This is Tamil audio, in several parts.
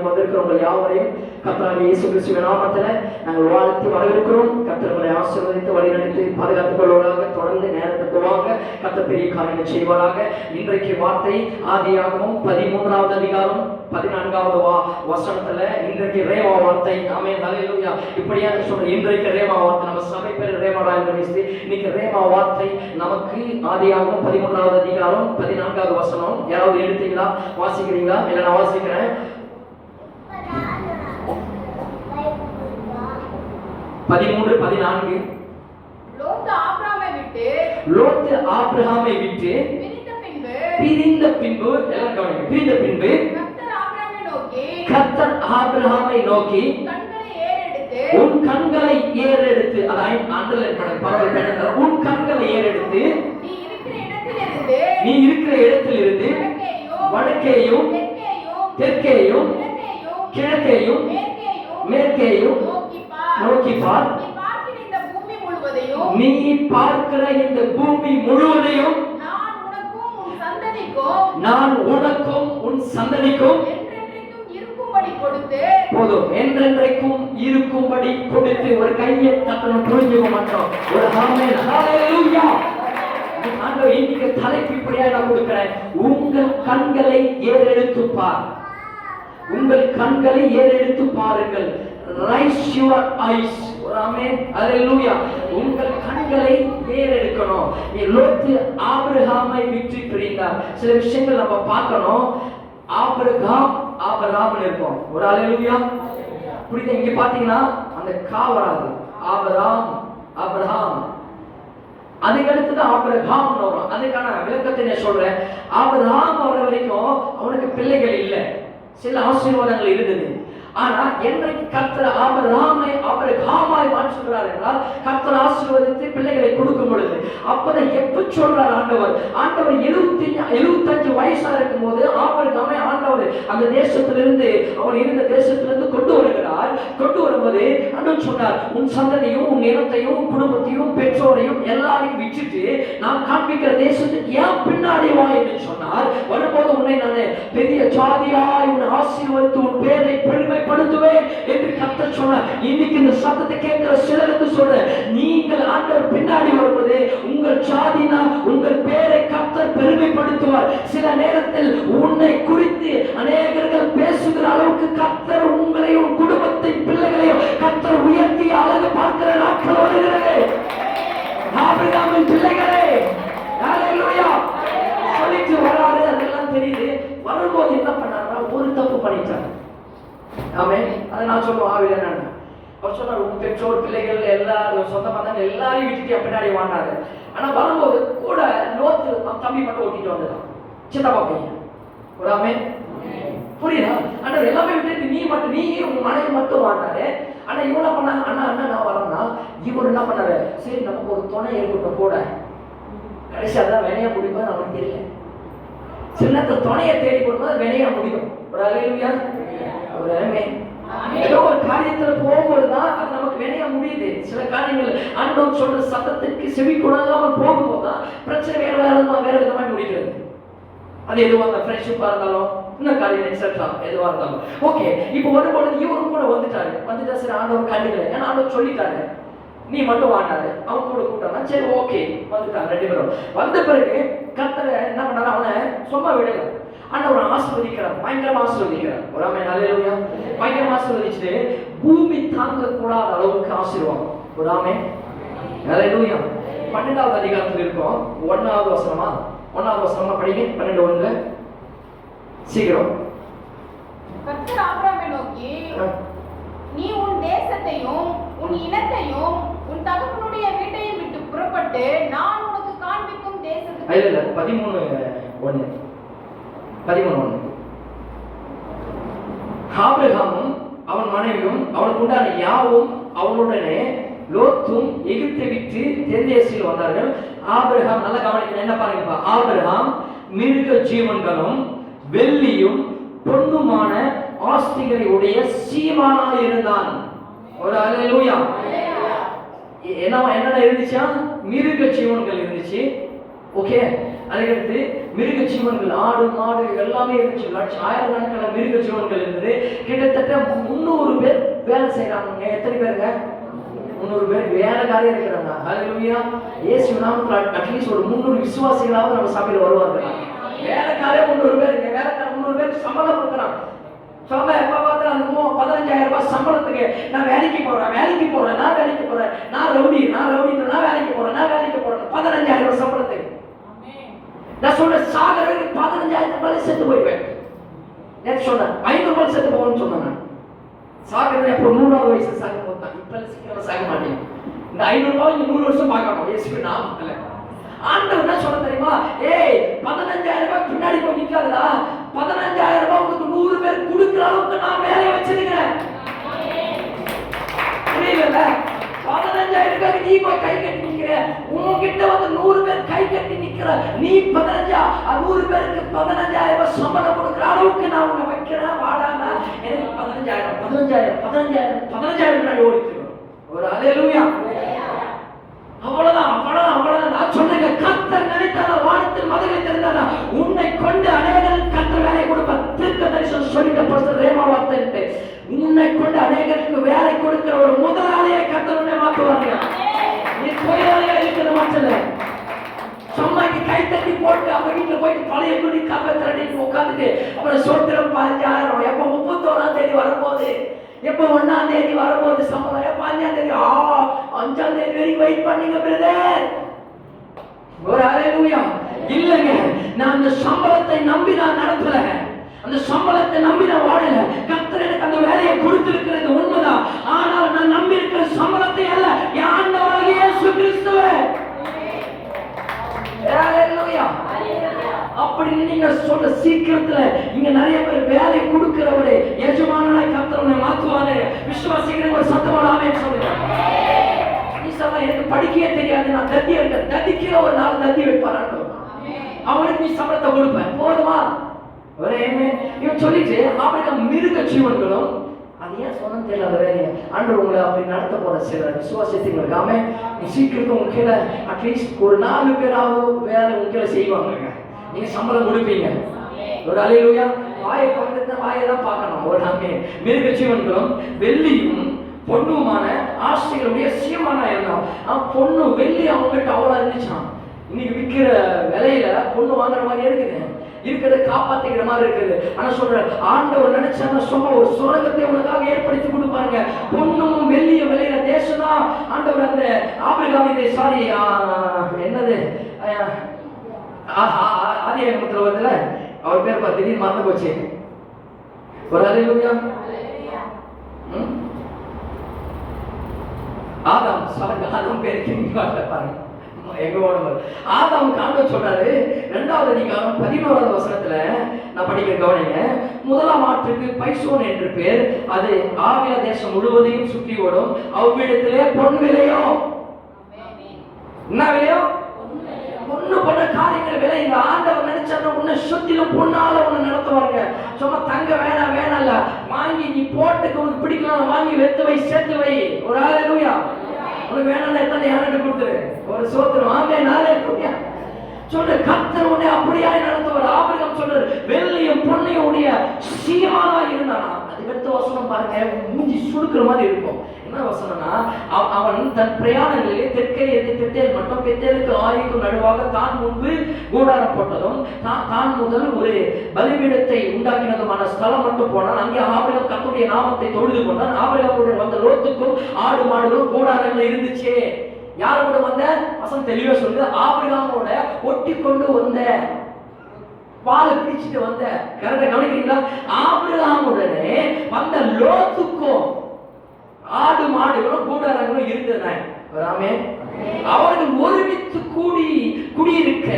ஆலயத்துக்கு வந்திருக்கிறவங்க யாவரையும் கர்த்தராகிய இயேசு கிறிஸ்துவின் நாமத்திலே நாங்கள் வாழ்த்து வரவேற்கிறோம். கர்த்தர் உங்களை ஆசீர்வதித்து வழிநடத்தி பாதுகாத்துக் கொள்வதாக. தொடர்ந்து நேரத்துக்கு வாங்க, கர்த்தர் பெரிய காரியங்களை செய்வாராக. இன்றைக்கு வார்த்தை ஆதியாகமம் 13வது அதிகாரம் 14வது வசனத்துல இன்றைக்கு ரேமா வார்த்தை. ஆமென், ஹல்லேலூயா. இப்படியா சொல்ற இன்றைக்கு ரேமா வார்த்தை, நம்ம சபை பேர் ரேமாராய் மினிஸ்ட்ரி. இன்னைக்கு ரேமா வார்த்தை நமக்கு ஆதியாகமம் 13வது அதிகாரம் 14வது வசனம். யாராவது எடுத்தீங்களா? வாசிக்கிறீங்களா? இல்ல நான் வாசிக்கிறேன். 13:14. லோத்து ஆபிரகாமை விட்டு பிரிந்த பின்பு எல்லாம் கவனிங்க, பிரிந்த பின்பு கர்த்தர் ஆபிரகாமை நோக்கி உன் கண்களை ஏறெடுத்து, அதை அண்டர்லைன் பண்ண பரவாயில்லை, உன் கண்களை ஏறெடுத்து நீ இருக்கிற இடத்திலிருந்து வடக்கேயும் தெற்கேயும் கிழக்கேயும் மேற்கேயும் நோக்கி பார். நீ பார்க்கிற இந்த பூமி முழுவதையும் நான் உனக்கும் உன் சந்ததிக்கும் போதும் என்றென்றைக்கும் இருக்கும்படி கொடுத்து. ஒரு கையை தட்டணும், புரிஞ்சுக்க மாட்டோம். ஒரு ஆமென், ஹல்லேலூயா. ஆண்டவர் இன்னைக்கு தலைப்பு இப்படியா நான் கொடுக்கிறேன். உங்கள் கண்களை ஏறெடுத்து பார். உங்கள் கண்களை ஏறெடுத்து பாருங்கள். Rise your eyes. Amen, hallelujah. உங்கள் கண்களை ஏறெடுக்கணும். லோத்து ஆபிரகாமை விட்டு பிரிந்தார். சில விஷயங்கள் நம்ம பார்க்கணும். ஆபிரகாம் இருக்கும். ஒரு ஹல்லேலூயா. புரியுதா? இங்க பாத்தீங்கன்னா அந்த கா வராது. ஆபிரகாம் அதுக்கு அடுத்துதான் ஆபிரகாம் வரும். அதுக்கான விளக்கத்தை நான் சொல்றேன். ஆபிரகாம் வர வரைக்கும் அவனுக்கு பிள்ளைகள் இல்லை, சில ஆசீர்வாதங்கள் இருந்தது. ஆனா என்றைக்கு கர்த்தர் ஆபிரகாமாய் மாற்றுகிறார் என்றால் கர்த்தர் ஆசீர்வதித்து பிள்ளைகளை கொடுக்கும் பொழுது அப்பதான் எப்ப சொல்றார் ஆண்டவர் 75 வயசா இருக்கும் போது ஆபிரகாமை ஆண்டவர் அந்த தேசத்திலிருந்து, அவர் இருந்த தேசத்திலிருந்து கொண்டு வருகிறார். கொண்டு வரும்போது ஆண்டவர் சொன்னார், உன் சந்ததியும் உன் இனத்தையும் உன் குடும்பத்தையும் பெற்றோரையும் எல்லாரையும் விட்டுட்டு நான் காண்பிக்கிற தேசத்துக்கு ஏன் பின்னாடி வா என்று சொன்னார். வரும்போது உன்னை நான் பெரிய ஜாதியாய் உன்னை ஆசீர்வதித்து உன் பேரை பெருமைப்படுத்துவேன் என்று கர்த்தர் சொன்னார். இன்னைக்கு இந்த சத்தத்தை கேட்கிற சிலருக்கு சொல்றேன், நீங்கள் ஆண்டவர் பின்னாடி வரும்போது உங்கள் ஜாதினா உங்கள் பேரை கர்த்தர் பெருமைப்படுத்துவார். சில நேரத்தில் உன்னை குறித்து அநேகர்கள் பேசுகிற அளவுக்கு கர்த்தர் உங்களையும் குடும்பத்தின் பிள்ளைகளையும் கர்த்தர் உயர்த்தி அழகு பார்க்கிற நாட்கள் வருகிறது. ஆபிரகாமின் பிள்ளைகளே, ஹல்லேலூயா. சொல்லிட்டு வராரு, அதெல்லாம் தெரியுது. வரும்போது என்ன பண்ணாருன்னா ஒரு தப்பு பண்ணிட்டார். ஆமென். அதை நான் சொல்லுவோம் ஆவில. அவர் சொன்னார், உங்க பெற்றோர் பிள்ளைகள் எல்லாரும் சொந்த பந்தங்கள் எல்லாரையும் விட்டுட்டு பின்னாடி வாண்டாரு. ஆனா வரும்போது கூட லோத்து தம்பி மட்டும் ஓட்டிட்டு வந்துட்டான், சித்தப்பா பையன். ஒரு ஆமென். புரியுதா? ஆனா எல்லாமே விட்டு நீ உங்க மனைவி மட்டும் வாண்டாரு. ஆனா இவனை பண்ணாங்க, அண்ணா நான் வரேன்னா இவர் என்ன பண்ணாரு, சரி நமக்கு ஒரு துணை இருக்கட்டும் கூட. கடைசி அதான் வினையா முடியும் நமக்கு தெரியல. சில நேரத்தில் துணையை தேடி போடும்போது வினையா முடியும். ஒரு ஹல்லேலூயா. ஒரு ஆமென். ஏதோ ஒரு காரியத்துல போகும்போதுதான் அது நமக்கு வினையா முடியுது. சில காரியங்கள் ஆண்டவர் சொல்ற சத்தத்துக்கு செவி கொடாமல் போகும்போதுதான் பிரச்சனை வேற விதமா முடிகிறது. அது எதுவா இருந்தாலும் ஃப்ரெண்ட்ஷிப்பா இருந்தாலும் இன்னும் காரியம் எக்ஸெட்ரா எதுவா இருந்தாலும் ஓகே. இப்போ வரும்பொழுது இவரும் கூட வந்துட்டா சரி ஆண்டவர் கண்டுக்கல, ஏன்னா ஆண்டவர் சொல்லிட்டாரு நீ மட்டும் வாண்டாரு. அவன் கூட கூட்டானா சரி ஓகே வந்துட்டாங்க 2 பேரும். வந்த பிறகு கர்த்தர் என்ன பண்ணாரு, அவனை சும்மா விடல. ஆண்டவர் ஆசீர்வதிக்கிறார், பயங்கரமா ஆசீர்வதிக்கிறார். ஒரு ஆமென், ஹல்லேலூயா. பயங்கரமா ஆசீர்வதிச்சுட்டு பூமி தாங்க கூடாத அளவுக்கு ஆசீர்வாதம். ஒரு ஆமென், ஹல்லேலூயா. 12வது அதிகாரத்தில் இருக்கும். 1வது வசனமா படிங்க. 12:1 சீக்கிரம். கர்த்தர் ஆபிரகாமை நோக்கி, நீ உன் தேசத்தையும் உன் இனத்தையும் உன் தகப்பனுடைய வீட்டையும் விட்டு புறப்பட்டு நான் உனக்கு காண்பிக்கும் தேசத்துக்கு. இல்ல 13:1 ஆபிரகாமும் அவன் மனைவியும் அவனுக்கு உண்டான யாவும் அவனுடனே லோத்தும் எகிப்தை விட்டு தென்தேசத்தில் வந்தார்கள். ஆபிரகாம் நல்ல கவனிக்கணும், என்ன பாருங்க, ஆபிரகாம் மிருக ஜீவன்களும் வெள்ளியும் பொன்னுமான ஆஸ்திகளை உடைய சீமானாய் இருந்தான். ஒரு ஹல்லேலூயா. என்னென்ன இருந்துச்சா? மிருக ஜீவன்கள் இருந்துச்சு. ஓகே. அதுக்கடுத்து மிருக ஜீவன்கள், ஆடு மாடு எல்லாமே இருந்துச்சு. ஆயிரக்கணக்கான மிருக ஜீவன்கள் இருந்தது. கிட்ட வேலை செய்யறாங்க. எத்தனை பேருங்க? 300 பேர் வேலைக்காரே இருக்கிறாங்க. ஹல்லேலூயா. இயேசு நாமத்தில் அட்லீஸ்ட் ஒரு 300 விசுவாசிகளாவது நம்ம சபையில் வருவாங்க. வேலைக்காரே 300 பேருங்க. வேலைக்கார 300 பேருக்கு சம்பளம் கொடுக்குறான். சொன்ன எப்ப பார்த்தா அந்த 15,000 ரூபாய் சம்பளத்துக்கு நான் வேலைக்கு போறேன், நான் ரவுடி, நான் வேலைக்கு போறேன் 15,000 ரூபாய் சம்பளத்துக்கு. நான் சொல்ற சாகரவே 15,000 ரூபாய் செத்து போயிடுவேன். நேற்று சொன்னேன் 500 ரூபாய் செத்து போகணும்னு சொன்னேன். சாகரவே இப்போ 100வது வயசு சாக போதான். இப்ப சீக்கிரம் சாக மாட்டேன். இந்த 500 ரூபாய் 100 வருஷம் பார்க்கணும். இயேசு நாமத்துல ஆண்டவர் என்ன சொல்ல தெரியுமா? 15,000 ரூபாய் பின்னாடி போய் நிக்காதடா. 15,000 ரூபாய் உங்களுக்கு 100 பேர் கொடுக்குற அளவுக்கு நான் வேலையை வச்சிருக்கிறேன். புரியல? 15,000 ரூபாய்க்கு நீ போய் கை கட்டி நிக்கிற. உன்கிட்ட வந்து 100 பேர் கை கட்டி நிக்கிற. நீ 100 பேருக்கு 15,000 ரூபாய் சம்பளம் கொடுக்குற அளவுக்கு நான் உன்னை வைக்கிறேன். வாடானா எனக்கு 15,000 முன்னாடி ஓடிட்டு ஒரு அல்லேலூயா. அவ்வளவுதான். நான் சொன்னேங்க, கர்த்தர் நினைத்தால் வானத்தில் மதகளை திறந்தாரா உன்னை கொண்டு அநேகருக்கு கர்த்தர் வேலை கொடுப்பார். தீர்க்க தரிசனம் சொல்லிட்ட பாஸ்டர் ரேமா வார்த்தை, உன்னை கொண்டு அநேகருக்கு வேலை கொடுக்கிற ஒரு முதலாளியை கர்த்தர் உன்னை மாற்றுவாங்க. நீ தொழிலாளியா இருக்கிற மாற்றல. சும்மாக்கு கை தட்டி போட்டு அவங்க வீட்டுல போயிட்டு பழைய துணி கப்பை திரடிட்டு உட்காந்துட்டு அப்புறம் சோத்திரம் 15,000 எப்ப 31ஆம் தேதி வரும்போது, எப்ப 1ஆம் தேதி வரும்போது சம்பளம், 5ஆம் தேதி 5ஆம் தேதி வரைக்கும் வெயிட் பண்ணீங்க பிரதர். ஒரு அல்லேலூயா. இல்லங்க, நான் அந்த சம்பளத்தை நம்பி நான் நடத்தல, அந்த சம்பளத்தை நம்பி நான் வாழல. கர்த்தர் எனக்கு அந்த வேலையை கொடுத்திருக்கிறது உண்மைதான். ஆனால் நான் நம்பி இருக்கிற சம்பளத்தை அல்ல, என் ஆண்டவராகிய இயேசு கிறிஸ்துவே. அல்லேலூயா. அப்படி நீங்க சொல்ற சீக்கிரத்துல இங்க நிறைய பேர் வேலை கொடுக்கிறவரே எஜமானாய் கர்த்தர் உன்னை மாத்துவாரு. விசுவாசிக்கிற ஒரு சத்தமான ஆமென் சொல்லுங்க. நீ சொல்ல எனக்கு படிக்கவே தெரியாது, நான் தத்தி இருக்கேன். தத்திக்கிற ஒரு நாள் தத்தி வைப்பாரான்னு அவனுக்கு நீ சம்பளத்தை கொடுப்பேன். போதுமா? ஒரே இவன் சொல்லிட்டு அவனுக்கு மிருக ஜீவன்களும் அது ஏன் சொன்ன தெரியல அந்த வேலையை ஆண்டவர் உங்களை அப்படி நடத்த போற சில விசுவாசத்துக்கு ஆமே. நீ சீக்கிரத்தை உங்க கீழே அட்லீஸ்ட் ஒரு 4 பேராவது வேலை உங்க கீழே செய்வாங்க. நீங்க சம்பளம் கொடுப்பீங்க. ஒரு அல்லேலூயா. வாயை பார்த்துட்டு வாயை தான் பார்க்கணும். ஒரு ஆமே. மிருக ஜீவன்களும் வெள்ளியும் பொண்ணுமான ஆசைகளுடைய சீமானா இருந்தான். பொண்ணு வெள்ளி அவங்ககிட்ட அவ்வளோ இருந்துச்சான். இன்னைக்கு விற்கிற விலையில பொண்ணு வாங்குற மாதிரி இருக்குது, இருக்கிறத காப்பாத்திக்கிற மாதிரி இருக்குது. ஆனா சொல்ற ஆண்டவர் நினைச்சாங்க சும்மா ஒரு சுரங்கத்தை உனக்காக ஏற்படுத்தி கொடுப்பாங்க. பொண்ணும் வெள்ளிய விளையிற தேசம் தான் ஆண்டவர். அந்த ஆபிரகாம் இது சாரி என்னது ஆதியாகமத்துல வருதுல அவர் பேர் திடீர்னு மறந்து போச்சு. ஒரு அல்லேலூயா. ஆதாம் பேருக்கு பாருங்க. ஆதாம் ஆண்டவர் சொல்றாரு 2வது அதிகாரம் 11வது வசனத்துல நான் படிக்கிற கவனிங்க. 1ஆம் ஆற்றுக்கு பைசோன் என்று பேர், அது ஆவில தேசம் முழுவதையும் சுற்றி ஓடும். அவ்விடத்திலே பொன் விலையோ, என்ன விலையோ, பொண்ணு பண்ண காரியங்கள் விலை. இந்த ஆண்டவர் நினைச்சாரு உன்னை சுத்திலும் பொண்ணால உன்னை நடத்துவாங்க. சும்மா தங்க வேணாம் வாங்கி நீ போட்டுக்கு உனக்கு பிடிக்கலாம் வாங்கி வெத்து வை, சேர்த்து வை. ஒரு அல்லேலூயா. உனக்கு வேணாம் எத்தனை யாருக்கு கொடுத்துரு. ஒரு சோத்திரம் ஆமே. நாளே சொல்ற கர்த்தர் உன்னை அப்படியாய் நடத்துவார். ஆபிரகாம் சொல்ற வெள்ளியும் பொன்னையும் உடைய சீமானா இருந்தானா. அதுக்கடுத்த வசனம் பாருங்க, மூஞ்சி சுடுக்கிற மாதிரி இருக்கும். என்ன வசனம்னா, அவன் தன் பிரயாணங்களிலே தெற்கே பெத்தேல் மட்டும் பெத்தேலுக்கு ஆயுக்கும் நடுவாக தான் முன்பு கூடாரம் போட்டதும் தான் முதல் ஒரு பலிபீடத்தை உண்டாக்கினதுமான ஸ்தலம் மட்டும் போனான். அங்கே ஆபிரகாம் கர்த்தருடைய நாமத்தை தொழுது கொண்டான். ஆபிரகாமுடைய வந்த லோத்துக்கும் ஆடு மாடுகளும் கூடாரங்கள் இருந்துச்சு. யாரு கூட வந்த வசனம் தெளிவா சொல்லுது, ஆபிரகாமோட ஒட்டி கொண்டு வந்த பாலை பிடிச்சிட்டு வந்த. கரெக்டா கவனிக்கிறீங்களா? ஆபிரகாமுடனே வந்த லோத்துக்கும் ஆடு மாடுகளும் கூடாரங்களும் இருந்தன. அவர்கள் ஒருமித்து குடியிருக்க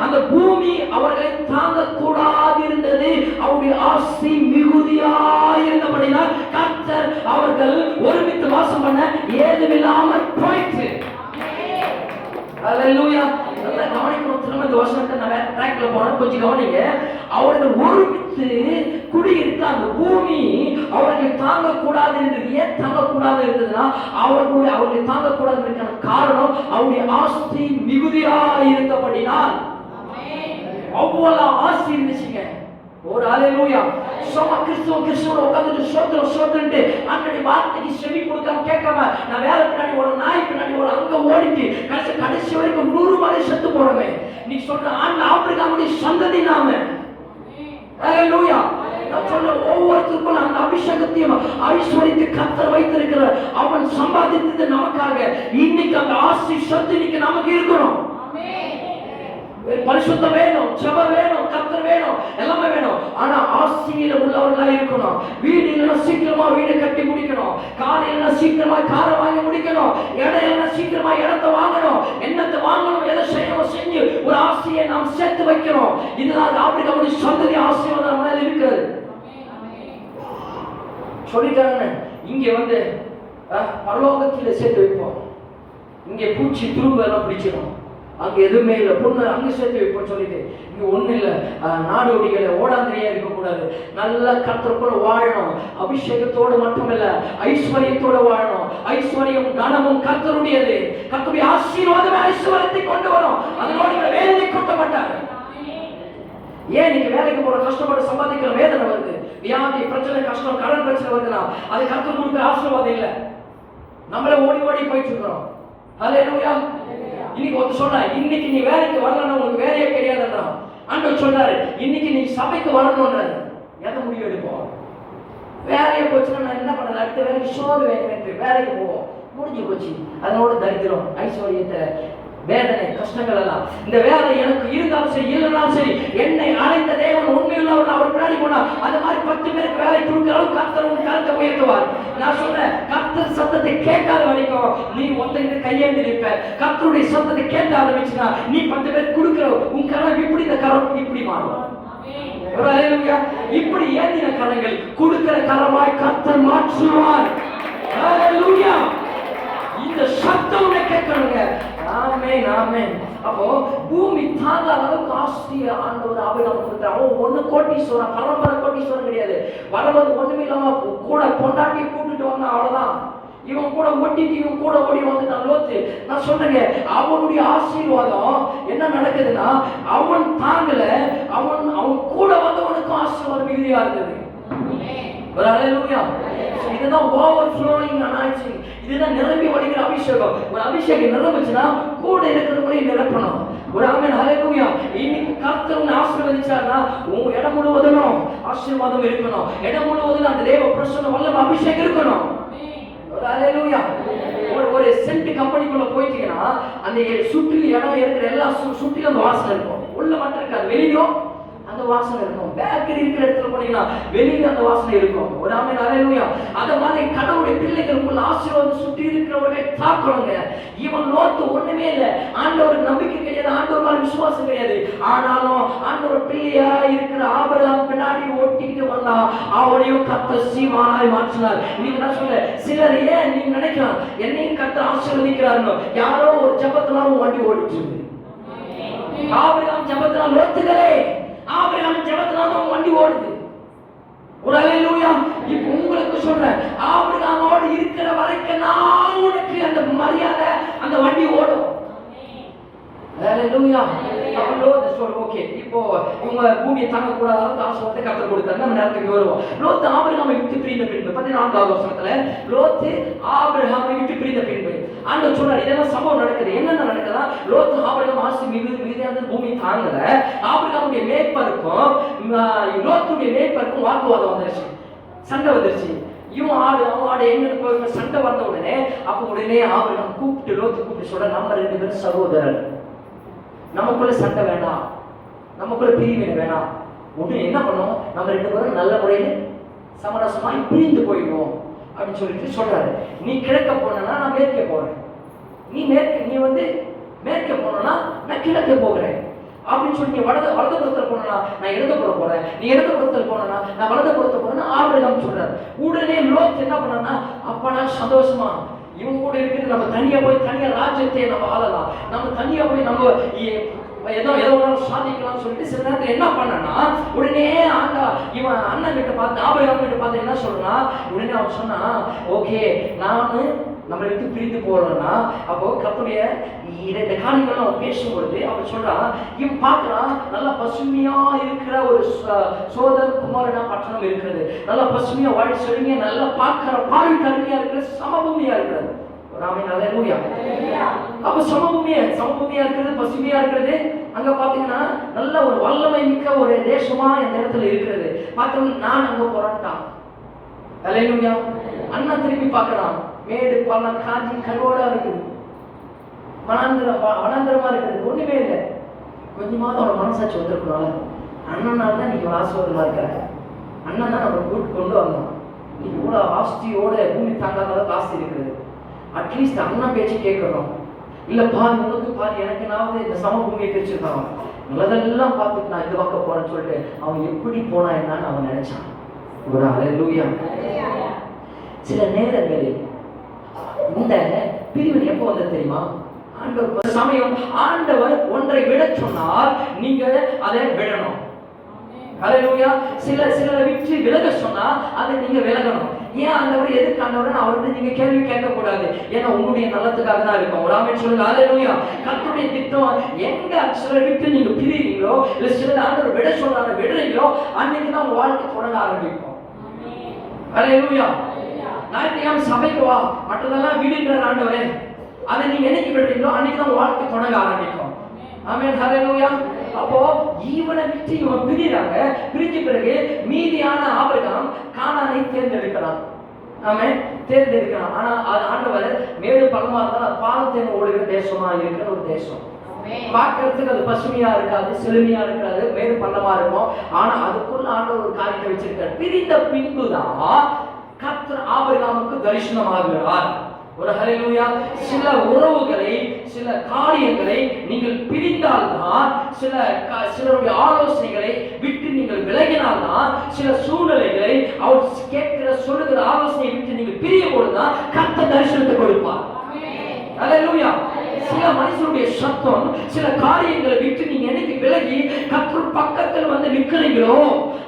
அந்த பூமி அவர்களை தாங்க கூடாது இருந்தது. அவருடைய ஆசை மிகுதியாயிருந்தபடினால் கர்த்தர் அவர்கள் ஒருமித்து வாசம் பண்ண ஏதுமில்லாமல் போயிற்று. அல்லேலூயா. நல்லா கவனிக்கணும். திரும்ப இந்த வசனத்தை நான் வேற ட்ராக்ல போறேன், கொஞ்சம் கவனிங்க. அவர்கள் ஒருமித்து குடியிருக்க அந்த பூமி அவர்களை தாங்கக்கூடாது இருந்தது. ஏன் தாங்கக்கூடாது இருந்ததுன்னா அவர்களை தாங்கக்கூடாது இருக்கான காரணம் அவருடைய ஆஸ்தி மிகுதியா இருந்தபடினால். அவ்வளவு ஆஸ்தி இருந்துச்சுங்க. ஒரு அல்லேலூயா. சும்மா கிறிஸ்துவ உட்கார்ந்துட்டு சோத்திரம் வந்து அன்றைய வார்த்தைக்கு செவி கொடுக்காம கேட்காம நான் வேலை பின்னாடி ஒரு நாய் பின்னாடி ஒரு அங்க ஓடிட்டு கடைசி வரைக்கும் 100 மணி செத்து போறமே. நீ சொல்ற ஆபிரகாமுடைய சந்ததி நாம. ஹalleluya. நான் சொல்ற ஒவ்வொருத்தருக்கும் அந்த அபிஷேகத்தையும் ஐஸ்வரியத்தை கர்த்தர் வைத்திருக்கிற அவன் சம்பாதித்தது நமக்காக. இன்னைக்கு அந்த ஆசி சக்தி இன்னைக்கு நமக்கு இருக்கணும். பரிசுத்தம் வேணும், ஜெபம் வேணும், கர்த்தர் வேணும், எல்லாமே வேணும். ஆனா ஆசீர்வாதம் உள்ளவர்களா இருக்கணும். வீடு இல்லைன்னா சீக்கிரமா வீடு கட்டி முடிக்கணும். கார் இல்லைன்னா சீக்கிரமா காரை வாங்கி முடிக்கணும். இடம் இல்லைன்னா சீக்கிரமா இடத்தை வாங்கணும். என்னத்தை வாங்கணும், எதை செய்யணும் செஞ்சு ஒரு ஆசையை நாம் சேர்த்து வைக்கணும். இதுதான் ஆபிரகாமுடைய சந்ததி ஆசீர்வாதம் நம்ம மேல இருக்கிறது. சொல்லிட்டாங்க இங்க வந்து பரலோகத்தில சேர்த்து வைப்போம். இங்க பூச்சி துரும்பு எல்லாம் பிடிச்சிடும். அங்க எதுவுமே இல்லை, பொண்ணு அங்க சேர்த்து வைப்போம் சொல்லிட்டு இங்க ஒண்ணு இல்லை. நாடோடிகளை ஓடாந்திரியா இருக்கக்கூடாது. நல்ல கர்த்தருக்குள்ள வாழணும். அபிஷேகத்தோடு மட்டும் இல்ல, ஐஸ்வர்யத்தோட வாழணும். ஐஸ்வர்யம் கனமும் கர்த்தருடையது. கர்த்தருடைய ஆசீர்வாதமே ஐஸ்வர்யத்தை கொண்டு வரும். அதனோட வேதனை கொண்டு மாட்டார். ஏன் நீங்க வேலைக்கு போற கஷ்டப்பட்டு சம்பாதிக்கிற வேதனை வருது, வியாதி பிரச்சனை கஷ்டம் கடன் பிரச்சனை வருதுன்னா அது கர்த்தர் கொடுக்கிற ஆசீர்வாதம் இல்லை. நம்மளே ஓடி ஓடி போயிட்டு இருக்கிறோம். ஹல்லேலூயா. இன்னைக்கு ஒருத்தர் சொல்றா இன்னைக்கு நீ வேலைக்கு வரலன்னா உங்களுக்கு வேலையே கிடையாதுன்றா. ஆண்டவர் சொல்றாரு இன்னைக்கு நீ சபைக்கு வரணும்ன்றாரு. எதை முடிவு எடுப்போம்? வேலையை போச்சுன்னா நான் என்ன பண்ணல, அடுத்த வேலைக்கு சோறு வேணும், வேலைக்கு போவோம், முடிஞ்சு போச்சு. அதனோட தரித்திரம், ஐஸ்வர்யத்தை, வேதனை, கஷ்டங்கள் எல்லாம். இந்த வேலை எனக்கு இருந்தாலும் சரி இல்லைனாலும் சரி, என்னை அழைத்த தேவன் உண்மையுள்ளவர் அவர் பின்னாடி போனா அது மாதிரி 10 பேருக்கு வேலை கொடுக்கிற அளவுக்கு கர்த்தர் உன் கருத்தை உயர்த்துவார். நான் சொல்றேன் கர்த்தர் சத்தத்தை கேட்காத வரைக்கும் நீ ஒத்தையிட்டு கையேந்தி நிற்ப. கர்த்தருடைய சத்தத்தை கேட்க ஆரம்பிச்சுனா நீ 10 பேர் கொடுக்கிற உன் கரம் இப்படி, இந்த கரம் இப்படி மாறும். இப்படி ஏந்தின கரங்கள் கொடுக்கிற கரமாய் கர்த்தர் மாற்றுவார். ஹல்லேலூயா. இந்த சத்தம் கேட்கணுங்க. ஆமென் ஆமென். அப்போ பூமி தாங்காத அளவுக்கு ஆஸ்திய ஆண்டவர் ஆபிரகாமுக்கு கொடுத்தார். அவன் 1 கோடீஸ்வரன், பரம்பரை கோடீஸ்வரன் கிடையாது. வரும்போது ஒண்ணுமே இல்லாம கூட பொண்டாட்டி கூட்டிட்டு வந்தான், அவ்வளவுதான். இவன் கூட ஒட்டிட்டு இவன் கூட ஓடி வந்துட்டான் லோத்து. நான் சொல்றேங்க அவனுடைய ஆசீர்வாதம் என்ன நடக்குதுன்னா அவன் தாங்கல, அவன் கூட வந்தவனுக்கு ஆசீர்வாதம் மிகுதியா இருந்தது. ஹல்லேலூயா. இதுதான் ஓவர்ஃப்ளோயிங் அனாயிண்டிங். இதுதான் நிரம்பி வழிகிற அபிஷேகம். ஒரு அபிஷேகம் நிரம்பிச்சுன்னா கூட இருக்கிறவங்களையும் நிரப்பணும். ஒரு ஆமென் ஹல்லேலூயா. இன்னைக்கு கர்த்தர் உன்னை ஆசீர்வதிச்சார்னா உங்க இடம் முழுவதும் ஆசீர்வாதம் இருக்கணும். இடம் முழுவதும் அந்த தேவ பிரசன்ன வல்லமை அபிஷேகம் இருக்கணும். ஹல்லேலூயா. ஒரு சென்ட் கம்பெனிக்குள்ள போயிட்டீங்கன்னா அந்த சுற்றில இடம் இருக்கிற எல்லா சுற்றிலும் அந்த வாசனை இருக்கும். உள்ள மட்டும் இருக்காது, வெளியும் அந்த வாசனை இருக்கும். பேக்கரி இருக்கிற இடத்துல போனீங்கன்னா வெளியில அந்த வாசனை இருக்கும். ஒரு ஆமென் ஹல்லேலூயா. அத மாதிரி கடவுளுடைய பிள்ளைகளுக்குள்ள ஆசீர்வாதம் சுற்றி இருக்கிறவர்களை தாக்கணுங்க. இவன் லோத்து ஒண்ணுமே இல்ல, ஆண்டவருக்கு நம்பிக்கை கிடையாது, ஆண்டவர் மேல விசுவாசம் கிடையாது. ஆனாலும் ஆண்டவர் பிள்ளையா இருக்கிற ஆபிரகாம் பின்னாடி ஓட்டிக்கிட்டு வந்தா அவனையும் கர்த்தர் சீமானாய் மாற்றினார். இன்னைக்கு நான் சொல்ல சிலர் ஏன் நீங்க நினைக்கலாம் என்னையும் கர்த்தர் ஆசீர்வதிக்கிறாருன்னு, யாரோ ஒரு ஜெபத்தினாலும் வண்டி ஓடிச்சு. ஆபிரகாம் ஜெபத்தினால் லோத்துகளே, ஆபிரகாம் ஜெபத்தினால வண்டி ஓடுது. ஒரு ஹல்லேலூயா. இப்போ உங்களுக்கு சொல்றேன் ஆபிரகாமோடு இருக்கிற வரைக்கும் நான் உனக்கு அந்த மரியாதை அந்த வண்டி ஓடும். ஹல்லேலூயா. லோத்து சொல்ற ஓகே இப்போ இவங்க பூமியை தாங்க கூடாத அளவுக்கு ஆசீர்வாதத்தை கர்த்தர் கொடுத்தாரு. நம்ம நேரத்துக்கு வருவோம். லோத்து ஆபிரகாமை விட்டு பிரிந்த பின்பு 14வது வசனத்துல லோத்து ஆபிரகாமை விட்டு பிரிந்த பின்பு ஆண்டவர் சொல்றாரு இதெல்லாம் சம்பவம் நடக்குது. என்னென்ன நடக்குதா? லோத்து ஆபிரகாம் ஆசி மிகுதியான பூமி தாங்கல. ஆபிரகாமுடைய மேய்ப்பருக்கும் லோத்துடைய மேய்ப்பருக்கும் வாக்குவாதம் வந்துருச்சு, சண்டை வந்துருச்சு. இவன் ஆடு அவன் ஆடு எங்க சண்டை வந்த உடனே அப்ப உடனே ஆபிரகாம் கூப்பிட்டு லோத்து கூப்பிட்டு சொல்ற நம்ம 2 பேரும் சகோதரர், நமக்குள்ள சண்டை வேண்டாம், நமக்குள்ள பிரிவினை வேணாம். ஒன்று என்ன பண்ணோம், நம்ம 2 பேரும் நல்ல முறையில் சமரசமாய் பிரிந்து போயிடுவோம் அப்படின்னு சொல்லிட்டு சொல்றாரு. நீ கிழக்க போனா நான் மேற்கே போறேன், நீ வந்து மேற்கே போனா நான் கிழக்கே போகிறேன் அப்படின்னு சொல்லி நீ வலதுபுறத்தில் போனா நான் இடதுபுறம் போறேன், நீ இடதுபுறத்தில் போனா நான் வலதுபுறத்தில் போறேன்னு ஆபிரகாம் சொல்றாரு. உடனே லோத் என்ன பண்ணா அப்பனா சந்தோஷமா இவங்க கூட இருக்குது, நம்ம தனியா போய் தனியா ராஜ்யத்தை நம்ம ஆளலாம், நம்ம தனியா போய் நம்ம ஏதோ சாதிக்கலாம் சொல்லிட்டு சில நேரத்தில் என்ன பண்ணனா உடனே இவன் அண்ணன் கிட்ட பார்த்து ஆபிரகாம் கிட்ட பார்த்து என்ன சொல்றான், உடனே அவன் சொன்னா ஓகே நான் நம்மளை விட்டு பிரிந்து போறோம்னா, அப்போ கர்த்தருடைய இந்த காரியங்கள் அவன் பேசும்பொழுது அவன் சொல்றான், இவன் பார்க்கிறான் நல்லா பசுமையா இருக்கிற ஒரு சோதர் குமாரனா பட்டணம் இருக்கிறது, நல்லா பசுமையா வாழ் செழுமையா நல்லா பார்க்கிற பார்வை கருமையா இருக்கிற சமபூமியா இருக்கிறது. அல்லேலூயா. அப்ப சமபூமியா இருக்கிறது, பசுமையா இருக்கிறது. அங்க பாத்தீங்கன்னா நல்ல ஒரு வல்லமை மிக்க ஒரு தேசமா இந்த இடத்துல இருக்கிறது. பார்த்தவன் நான் அங்க போறான்ட்டான். அல்லேலூயா. அண்ணன் திரும்பி பார்க்கறான், மேடு பள்ளம் காஞ்சி கருவோடா இருக்குது, வனாந்திரமா இருக்குது, ஒண்ணுமே இல்லை. கொஞ்சமாவது அவன் மனசாட்சி வந்திருக்கனால அண்ணனால தான் நீங்க ஆசீர்வாதமா இருக்கிறாங்க. அண்ணன் தான் நம்ம கூட்டு கொண்டு வந்தோம். நீங்க இவ்வளவு ஆஸ்தியோட பூமி தாங்காத அளவுக்கு ஆஸ்தி இருக்குது. அட்லீஸ்ட் அண்ணன் பேச்சு கேட்கணும். இல்ல பாதி உனக்கு பாதி எனக்குனாவது இந்த சமபூமியை பிரிச்சிருக்கான். நல்லதெல்லாம் பார்த்துட்டு நான் இந்த பக்கம் போறேன்னு சொல்லிட்டு அவன் எப்படி போனா என்னன்னு அவன் நினைச்சான். ஒரு அல்லேலூயா. சில நேரங்களில் இந்த பிரிவினை எப்போ வந்தது தெரியுமா? ஆண்டவர் சமயம் ஆண்டவர் ஒன்றை விட சொன்னால் நீங்க அதை விடணும். அல்லேலூயா. சிலரை விட்டு விலக சொன்னா அதை நீங்க விலகணும். ஏன் ஆண்டவர் எதுக்கு ஆண்டவர் அவர்கிட்ட நீங்க கேள்வி கேட்க கூடாது. ஏன்னா உங்களுடைய நல்லத்துக்காக தான் இருக்கும். ஒரு ஆமென் சொல்லுங்க. அல்லேலூயா. கர்த்தருடைய திட்டம் எங்க சிலரை விட்டு நீங்க பிரிறீங்களோ, இல்ல சிலர் ஆண்டவர் விட சொல்றாங்க விடுறீங்களோ, அன்னைக்கு தான் உங்க வாழ்க்கை தொடங்க ஆரம்பிக்கும். அல்லேலூயா. ஞாயிற்றுக்கிழமை சபைக்கு வா, மற்றதெல்லாம் விடுன்ற ஆண்டவரே, அதை நீங்க என்னைக்கு விடுறீங்களோ அன்னைக்கு தான் வாழ்க்கை தொடங்க ஆரம்பிக்கும். ஆமென். ஹல்லேலூயா. அப்போ இவனை விட்டு இவன் பிரிறாங்க. பிரிஞ்ச பிறகு மீதியான ஆபிரகாம் கானானை தேர்ந்தெடுக்கிறான். ஆமென். தேர்ந்தெடுக்கிறான். ஆனா அது ஆண்டவர் மேடு பள்ளமா இருந்தால் பாலத்தேன் ஓடுகிற தேசமா இருக்கிற ஒரு தேசம். பார்க்கறதுக்கு அது பசுமையா இருக்காது, செழுமையா இருக்காது, மேடு பள்ளமா இருக்கும். ஆனா அதுக்குள்ள ஆண்டவர் ஒரு காரியத்தை வச்சிருக்கார். பிரிந்த பின்புதான் கர்த்தர் ஆபிரகாமுக்கு தரிசனமாகிறார். ஒரு ஹல்லேலூயா. சில உறவுகளை, சில காரியங்களை நீங்கள் பிரிந்தால்தான், சிலருடைய ஆலோசனைகளை விட்டு நீங்கள் விலகினால்தான், சில சூழ்நிலைகளை அவர் கேட்கிற சொல்லுகிற ஆலோசனையை விட்டு நீங்கள் பிரியும் பொழுதுதான் கர்த்தர் தரிசனத்தை கொடுப்பார். அல்லேலூயா. சில மனுஷனுடைய சத்தம், சில காரியங்களை விட்டு நீங்க என்னைக்கு விலகி கர்த்தர் பக்கத்தில் வந்து நிற்கிறீங்களோ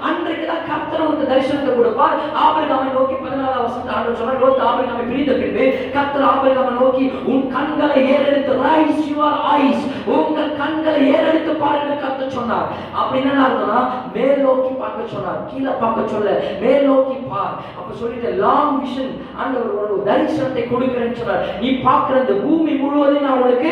அன்றைக்கு தான் கர்த்தர் உங்களுக்கு தரிசனத்தை கொடுப்பார். ஆபிரகாமை நோக்கி 14ஆம் வசனத்தில் ஆண்டவர் சொல்றார், லோத் ஆபிரகாமை பிரிந்த பின்பு கர்த்தர் ஆபிரகாமை நோக்கி உன் கண்களை ஏறெடுத்து ரைஸ் யுவர் ஐஸ், உங்கள் கண்களை ஏறெடுத்து பாருங்க கர்த்தர் சொன்னார். அப்படின்னா அர்த்தம்னா மேல் நோக்கி பார்க்க சொன்னார், கீழே பார்க்க சொல்ல, மேல் நோக்கி பார். அப்ப சொல்லிட்டு லாங் விஷன் ஆண்டவர் ஒரு தரிசனத்தை கொடுக்கிறேன்னு சொன்னார். நீ பார்க்கிற இந்த பூமி முழுவதையும் நான் உனக்கு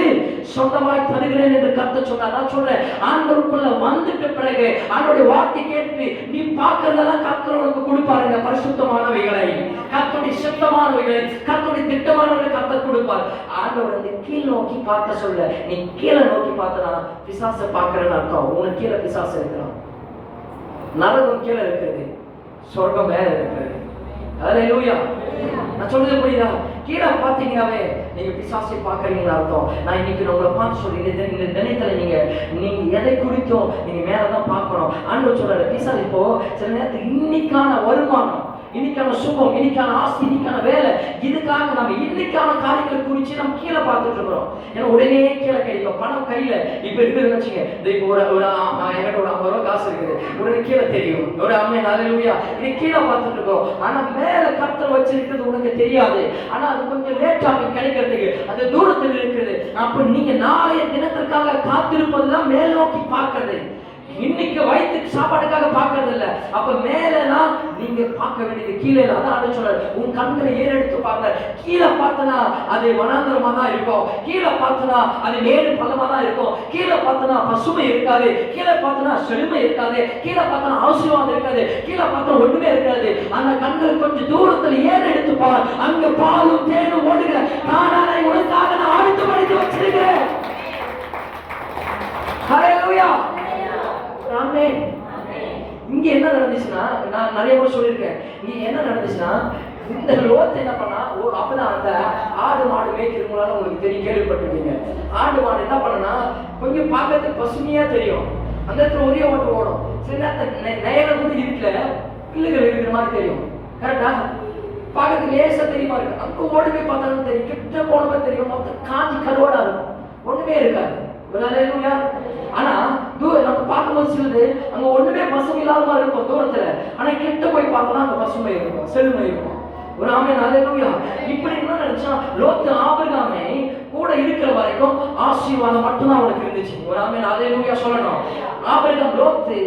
சொந்தமாய் தருகிறேன் என்று கர்த்தர் சொன்னார். நான் சொல்றேன், ஆண்டவருக்குள்ள வந்துட்ட பிறகு ஆண்டவருடைய வார்த்தை கேட்டு நீ பார்க்கிறதெல்லாம் கர்த்தர் உனக்கு கொடுப்பாருங்க. பரிசுத்தமானவைகளை, கர்த்தருடைய சுத்தமானவைகளை, கர்த்தருடைய திட்டமானவைகளை கர்த்தர் கொடுப்பார். ஆண்டவர் அந்த கீழ் நோக்கி பார்க்க சொல்ல, நீ கீழே நோக்கி பார்த்தனா பிசாசை பார்க்கிறேன்னு அர்த்தம். உனக்கு கீழே பிசாசு இருக்கிறான். நரகம் கீழே இருக்கிறது, சொர்க்கம் மேல இருக்கிறது. அல்லேலூயா. நான் சொல்றது புரியுதா? கீழே பார்த்தீங்கன்னாவே நீங்க பிசாசை பார்க்கறீங்களா அர்த்தம். நான் இன்னைக்கு உங்களை பார்த்து சொல்றேன், இந்த தினத்துல நீங்க எதை குறித்தும் நீங்க மேலதான் பார்க்கணும். ஆண்டவர் சொல்றாரு, பிசாசு இப்போ சில நேரத்துக்கு இன்னைக்கான வருமானம், இன்னைக்கான சுகம், இன்னைக்கான ஆஸ்தி, இன்னைக்கான வேலை, இதுக்காக நம்ம இன்னைக்கான காரியங்களை குறித்து நம்ம கீழே பார்த்துட்டு இருக்கிறோம். ஏன்னா உடனே கீழே கிடைக்கும். பணம் கையில இப்ப இருக்குதுன்னு வச்சுங்க, இப்போ ஒரு என்கிட்ட ஒரு 50 ரூபாய் காசு இருக்குது, உடனே கீழே தெரியும். ஒரு அம்மை ஹல்லேலூயா, இது கீழே பார்த்துட்டு இருக்கோம். ஆனா மேல கர்த்தர் வச்சிருக்கிறது உனக்கு தெரியாது. ஆனா அது கொஞ்சம் லேட்டா கிடைக்கிறதுக்கு அது தூரத்தில் இருக்குது. அப்ப நீங்க நாளைய தினத்திற்காக காத்திருப்பதுதான் மேல் நோக்கி பார்க்கிறது. இன்னைக்கு வயிற்றுக்கு சாப்பாட்டுக்காக பார்க்கறது இல்ல. அப்ப மேலனா நீங்க பார்க்க வேண்டியது கீழே. அதான் சொல்றாரு, உன் கண்களை ஏறெடுத்து பாருங்க. கீழே பார்த்தனா அது வனாந்தரமா தான் இருக்கும், கீழே பார்த்தனா அது மேடு பள்ளமா தான் இருக்கும், கீழே பார்த்தனா பசுமை இருக்காது, கீழே பார்த்தனா செழுமை இருக்காது, கீழே பார்த்தனா ஆசீர்வாதம் இருக்காது, கீழே பார்த்தா ஒண்ணுமே இருக்காது. அந்த கண்கள் கொஞ்சம் தூரத்துல ஏறெடுத்து பார், அங்க பாலும் தேனும் ஓடுகிற கானானை உனக்காக நான் ஆழ்த்து படித்து வச்சிருக்கிறேன். ஹல்லேலூயா. ஆமென். இங்க என்ன நடந்துச்சுன்னா, நான் நிறைய முறை சொல்லியிருக்கேன், இங்க என்ன நடந்துச்சுன்னா, இந்த லோத் என்ன பண்ணா, அப்பதான் அந்த ஆடு மாடு மேய்க்கிறவங்களால உங்களுக்கு தெரியும், கேள்விப்பட்டிருக்கீங்க. ஆடு மாடு என்ன பண்ணனா கொஞ்சம் பார்க்கறதுக்கு பசுமையா தெரியும், அந்த இடத்துல ஒரே ஓட்டம் ஓடும். சில நேரத்தில் நேர கூட வீட்டுல பிள்ளைகள் இருக்கிற மாதிரி தெரியும். கரெக்டா? பார்க்கறதுக்கு லேசா தெரியுமா இருக்கு. அங்க ஓடி போய் பார்த்தாலும் தெரியும், கிட்ட போனப்ப தெரியும், மொத்தம் காஞ்சி கருவாடா இருக்கும், ஒண்ணுமே இருக்காது. ஆனா நம்ம பார்க்கும்போது சிலது அங்க ஒண்ணுமே பசுமை இல்லாத மாதிரி இருக்கும் தூரத்துல. ஆனா கிட்ட போய் பார்த்தா அங்க பசுமை இருக்கும், செழுமை இருக்கும். ஒரு ஆமென் ஹalleluya. இப்படி என்ன நினைச்சா லோத்து ஆபிரகாமை கூட இருக்கிற வரைக்கும் ஆசீர்வாதம் மட்டும்தான் அவனுக்கு இருந்துச்சு. ஒரு ஆமென் ஹalleluya சொல்லணும். ஆபிரகாம் லோத்து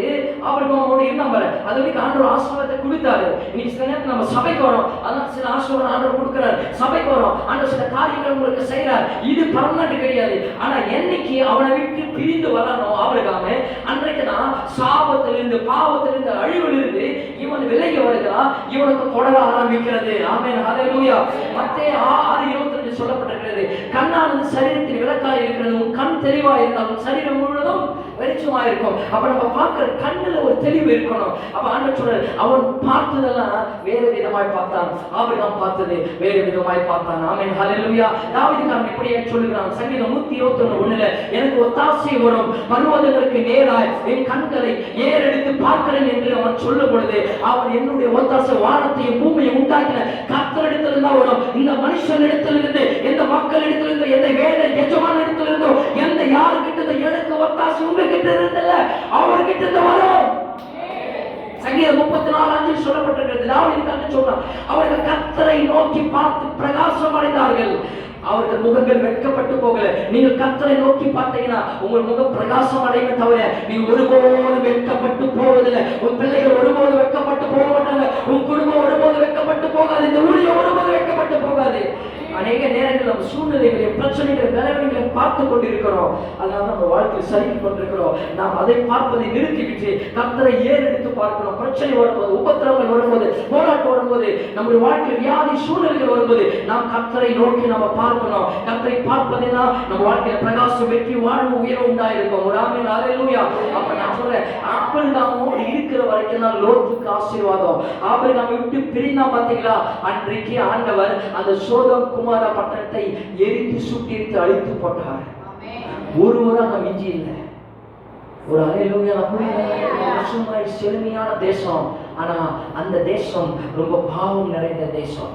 ஆபிரகாமோடு இருந்தாங்க. அது வரைக்கும் ஆண்டவர் ஆசீர்வாதத்தை கொடுத்தாரு. இன்னைக்கு சில நேரத்தில் நம்ம சபைக்கு வரோம், அதனால சில ஆசீர்வாதம் ஆண்டவர் கொடுக்கிறார். சபைக்கு வரோம், ஆண்டவர் சில காரியங்கள் உங்களுக்கு செய்யறார். இது பர்மனன்ட் கிடையாது. ஆனா என்னைக்கு அவனை விட்டு பிரிந்து வரணும் ஆபிரகாமே, அன்றைக்கு தான் சாபத்திலிருந்து பாவத்திலிருந்து அழிவிலிருந்து இவன் விலகி வருகிறான். இவனுக்கு தொடர ஆரம்பிக்கிறது. ஆமென் ஹalleluya. மத்தேயு 6:22 சொல்லப்பட்டிருக்கிறது, கண்ணானது சரீரத்தின் விளக்காய் இருக்கிறது, உன் கண் தெளிவா இருந்தாலும் சரீரம் முழுவதும் வெளிச்சமா இருக்கும். அப்ப நம்ம பார்க்கிற கண்ணுல ஒரு தெளிவு இருக்கணும். அப்ப ஆண்டவர் சொல்றாரு, அவன் பார்த்ததெல்லாம் வேற விதமாய் பார்த்தான், ஆபிரகாம் பார்த்தது வேற விதமாய் பார்த்தான். ஆமென் ஹalleluya. தாவீதுக்காரன் இப்படியே சொல்லுகிறான், சங்கீதம் 121:1, எனக்கு ஒத்தாசை வரும் பர்வதங்களுக்கு நேராய் என் கண்களை ஏறெடுத்து பார்க்கிறேன் என்று அவன் சொல்லும் பொழுது, அவன் என்னுடைய ஒத்தாசை வானத்தையும் பூமியை உண்டாக்கின கர்த்தரிடத்திலிருந்து தான் வரும். இந்த மனுஷனிடத்திலிருந்து, எந்த மக்களிடத்திலிருந்து, எந்த வேத எஜமான இடத்திலிருந்தோ, எந்த யாருக்கிட்ட எனக்கு ஒத்தாசை உங்ககிட்ட இருந்தல்ல அவர்கிட்ட இருந்து வரும். சங்கீதம் 34:5 சொல்லப்பட்டிருக்கிறது. தாவீது சொல்றான், அவர்கள் கர்த்தரை நோக்கி பார்த்து பிரகாசம் அடைந்தார்கள், அவர்கள் முகங்கள் வெட்கப்பட்டு போகல. நீங்கள் கர்த்தரை நோக்கி பார்த்தீங்கன்னா உங்கள் முகம் பிரகாசம் அடையுமே தவிர நீங்க ஒருபோதும் வெட்கப்பட்டு போவதில்லை. உன் பிள்ளைகள் ஒருபோது வெட்கப்பட்டு போக மாட்டாங்க. உன் குடும்பம் ஒருபோது வெட்கப்பட்டு போகாது. இந்த ஊழியம் ஒருபோது வெட்கப்பட்டு போகாது. அநேக நேரங்கள் நம்ம சூழ்நிலைகளை, பிரச்சனைகளை, வேலைகளை பார்த்து கொண்டிருக்கிறோம். அதனால நம்ம வாழ்க்கையை சறுக்கி கொண்டிருக்கிறோம். நாம் அதை பார்ப்பதை நிறுத்திவிட்டு கர்த்தரை ஏறெடுத்து பார்க்கணும். பிரச்சனை வரும்போது, உபத்திரங்கள் வரும்போது, போராட்டம் வரும்போது, நம்முடைய வாழ்க்கையில் வியாதி சூழ்நிலைகள் வரும்போது நாம் கர்த்தரை நோக்கி நம்ம பார்க்கணும். கர்த்தரை பார்ப்பதுனா நம்ம வாழ்க்கையில பிரகாசம், வெற்றி, வாழ்வு, உயர்வு உண்டாயிருக்கும். ஒரு ஆமென் ஹalleluya. அப்ப நான் சொல்றேன், ஆபிரகாமோடு இருக்கிற வரைக்கும் தான் லோத்துக்கு ஆசீர்வாதம். ஆபிரகாமை விட்டு பிரிந்தா பாத்தீங்களா, அன்றைக்கு ஆண்டவர் அந்த சோதோம் குமார பட்டணத்தை எரித்து சுட்டெரித்து அழித்து போட்டார். ஒருவரும் அங்க மிஞ்சி இல்லை. ஒரு ஹalleluya. புரியுதா? செழுமையான தேசம், ஆனா அந்த தேசம் ரொம்ப பாவம் நிறைந்த தேசம்.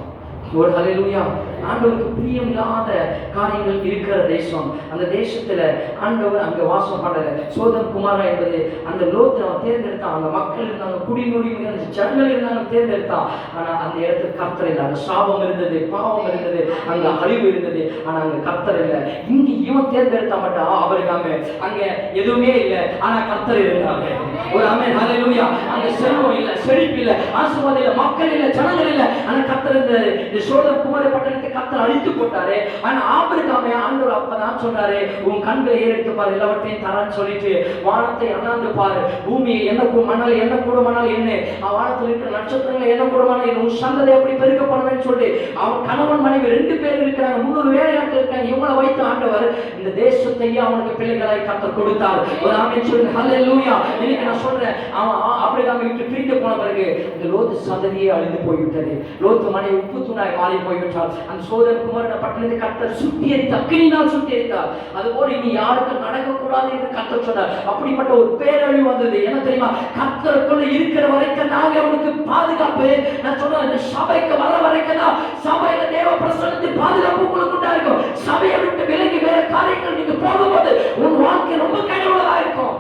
ஒரு ஹalleluya. ஆண்டவருக்கு பிரியம் இல்லாத காரியங்கள் இருக்கிற தேசம். அந்த தேசத்துல ஆண்டவர் அங்க வாசம் பண்ணல. சோதம் குமாரா என்பது அந்த லோத்தை அவன் தேர்ந்தெடுத்தான். அந்த மக்கள் இருந்தாங்க, குடிநுடி ஜனங்கள் இருந்தாங்க, தேர்ந்தெடுத்தான். ஆனா அந்த இடத்துக்கு கர்த்தர் இல்லை. அங்க சாபம் இருந்தது, பாவம் இருந்தது, அங்க அழிவு இருந்தது. ஆனா அங்க கர்த்தர் இல்லை. இங்க இவன் தேர்ந்தெடுத்தா மட்டும் ஆபிரகாம், அங்க எதுவுமே இல்லை, ஆனா கர்த்தர் இருந்தாங்க. ஒரு ஆமென் ஹalleluya. அங்க செல்வம் இல்லை, செழிப்பு இல்லை, ஆசீர்வாதம் இல்லை, மக்கள் இல்லை, ஜனங்கள் இல்லை, ஆனா கர்த்தர் இருந்தாரு. சோதோம் குமார பட்டணத்தை கர்த்தர் அழித்து போட்டாரு. ஆனா ஆபிரகாமை ஆண்டவர் அப்பதான் சொன்னாரு, உன் கண்களை ஏறெடுத்து பாரு, எல்லாவற்றையும் தரான்னு சொல்லிட்டு வானத்தை அண்ணாந்து பாரு, பூமியை என்ன மணல், என்ன கூடமானால் என்ன, வானத்தில் இருக்கிற நட்சத்திரங்களை என்ன கூடமானால் என்ன, உன் சந்ததை எப்படி பெருக்க பண்ணுவேன்னு சொல்லிட்டு அவன் கணவன் மனைவி 2 பேர் இருக்கிறாங்க, 300 வேலையாட்கள் இருக்காங்க. இவங்களை வைத்து ஆண்டவர் இந்த தேசத்தையே அவனுக்கு பிள்ளைகளாய் கர்த்தர் கொடுத்தார். ஒரு ஆமென் சொல்லுங்க ஹalleluya. இன்னைக்கு நான் சொல்றேன், அவன் ஆபிரகாமை விட்டு பிரிந்து போன பிறகு இந்த லோத்து சந்ததியே அழிந்து போய்விட்டது. லோத்து மனைவி உப்பு தூணாய் மாறி போய்விட்டார். அந்த சோதோம் குமார பட்டணத்தை கர்த்தர் சுட்டி எரித்து அக்கினியால் சுட்டி எரித்தார். அதுபோல இனி யாருக்கும் நடக்கக்கூடாது என்று கர்த்தர் சொன்னார். அப்படிப்பட்ட ஒரு பேரழிவு வந்தது. என்ன தெரியுமா? கர்த்தருக்குள்ள இருக்கிற வரைக்கும் நாங்க அவனுக்கு பாதுகாப்பு. நான் சொன்ன இந்த சபைக்கு வர வரைக்கும் தான் சபையில தேவ பிரசன்னத்தின் பாதுகாப்பு உங்களுக்கு உண்டா இருக்கும். சபையை விட்டு விலகி வேற காரியங்கள் நீங்க போகும்போது உன் வாழ்க்கை ரொம்ப கையுள்ளதா இருக்கும்.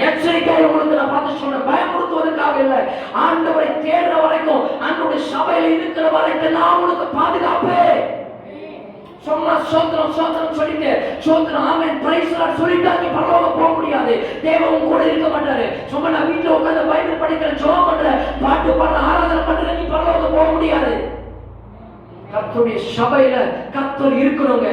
எச்சரிக்கையாக உங்களுக்கு நான் பார்த்து சொன்னேன், பயமுறுத்துவதற்காக இல்லை. ஆண்டவரை தேடுற வரைக்கும், ஆண்டவருடைய சபையில இருக்கிற வரைக்கும் நான் உங்களுக்கு பாதுகாப்பு. சொன்னா சோத்திரம் சோத்திரம் சொல்லிட்டு சோத்திரம் ஆமென் பிரைஸ் லார்ட் சொல்லிட்டாங்க, பரலோகம் போக முடியாது. தேவன் கூட இருக்க மாட்டாரு. சும்மா நான் வீட்டுல உட்கார்ந்து பைபிள் படிக்கிறேன், ஜெபம் பண்றேன், பாட்டு பாடுறேன், ஆராதனை பண்றேன், நீ பரலோகம் போக முடியாது. கர்த்தருடைய சபையில கர்த்தர் இருக்கணுங்க.